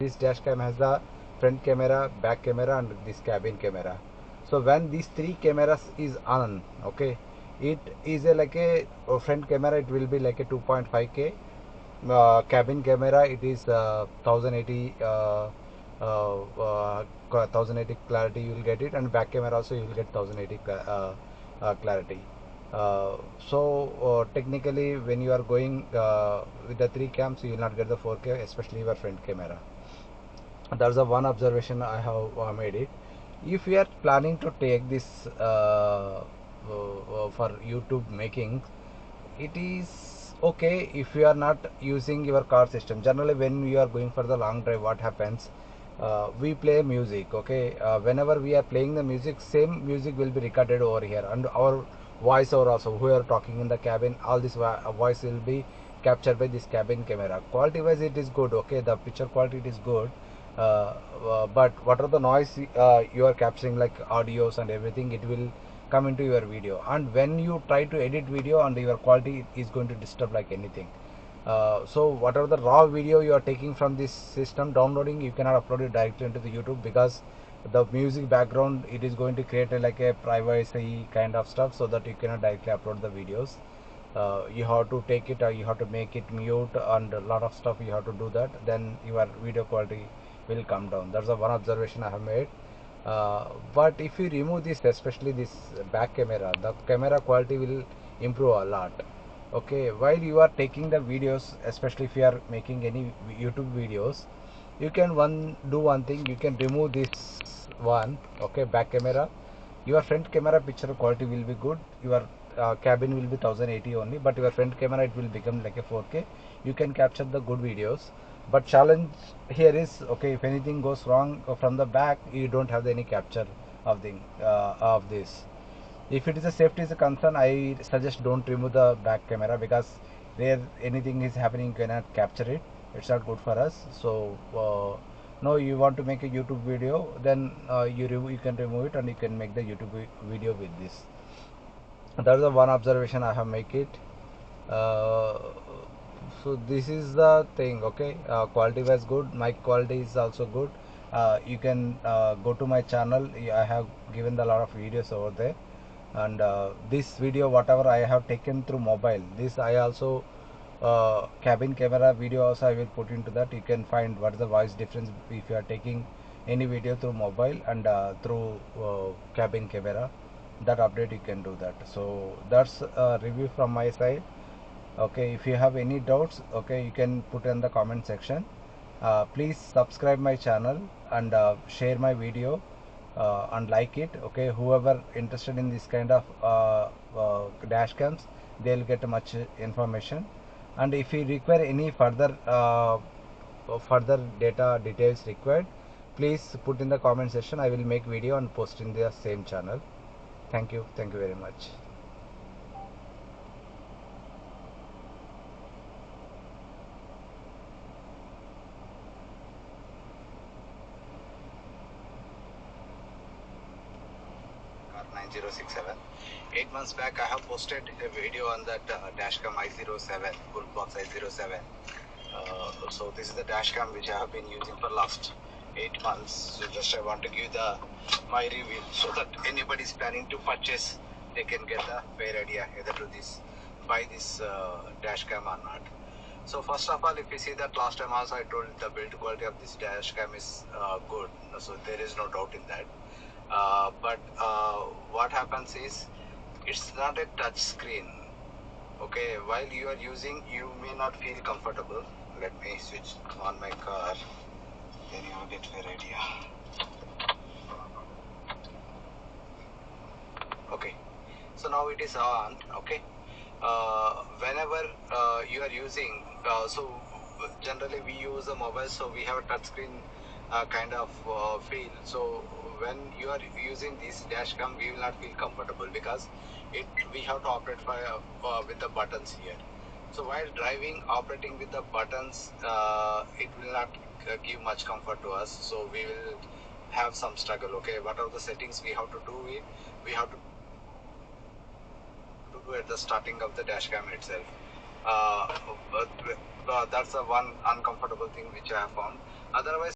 This dash cam has the front camera, back camera, and this cabin camera. So when these three cameras is on, okay, it is like a front camera. It will be like a 2.5K. Cabin camera, it is 1080 1080 clarity. You will get it, and back camera also you will get 1080 clarity. Technically, when you are going with the three cams, you will not get the 4K, especially your front camera. That's the one observation I have made it. If you are planning to take this for YouTube making, it is okay if you are not using your car system. Generally, when we are going for the long drive, what happens, we play music, okay. Whenever we are playing the music, same music will be recorded over here, and our voice over also, who are talking in the cabin, all this voice will be captured by this cabin camera. Quality wise it is good, okay, the picture quality it is good. But what are the noise you are capturing, like audios and everything, it will come into your video, and when you try to edit video, and your quality is going to disturb like anything. So whatever the raw video you are taking from this system, downloading, you cannot upload it directly into the YouTube, because the music background, it is going to create like a privacy kind of stuff, so that you cannot directly upload the videos. You have to take it, you have to make it mute, and a lot of stuff you have to do that, then your video quality will come down. That's the one observation I have made. But if you remove this, especially this back camera, the camera quality will improve a lot. Okay, while you are taking the videos, especially if you are making any YouTube videos, you can do one thing, you can remove this one, okay, back camera. Your front camera picture quality will be good, your cabin will be 1080 only, but your front camera, it will become like a 4K. You can capture the good videos, but challenge here is, okay, if anything goes wrong from the back, you don't have any capture of the of this. If it is a safety is a concern, I suggest don't remove the back camera, because where anything is happening, you cannot capture it. It's not good for us. So no, you want to make a YouTube video, then you can remove it, and you can make the YouTube video with this. That's the one observation I have make it. uh, so this is the thing, okay. Quality was good, mic quality is also good. You can go to my channel, I have given a lot of videos over there, and this video whatever I have taken through mobile, this I also cabin camera video also I will put into that. You can find what is the voice difference if you are taking any video through mobile and through cabin camera. That update you can do that. So that's a review from my side. Okay, if you have any doubts, okay, you can put in the comment section. Please subscribe my channel, and share my video, and like it, okay. Whoever interested in this kind of dash cams, they'll get much information. And if you require any further data details required, please put in the comment section. I will make video and post in the same channel. Thank you very much. Car 9067. 8 months back, I have posted a video on that dashcam IO7, wolfbox IO7. So this is the dashcam which I have been using for last 8 months. So just I want to give my review, so that anybody is planning to purchase, they can get a fair idea either to buy this dashcam or not. So first of all, if you see that last time also I told the build quality of this dashcam is good, so there is no doubt in that. But what happens is, it's not a touch screen, okay. While you are using, you may not feel comfortable. Let me switch on my car, then you will get fair idea. Okay, so now it is on, okay. Whenever you are using, so generally we use a mobile, so we have a touch screen kind of feel. So when you are using this dash cam, we will not feel comfortable, because we have to operate with the buttons here. So while driving, operating with the buttons, it will not give much comfort to us. So we will have some struggle, okay. What are the settings we have to do it? We have to do at the starting of the dash cam itself. That's the one uncomfortable thing which I have found. Otherwise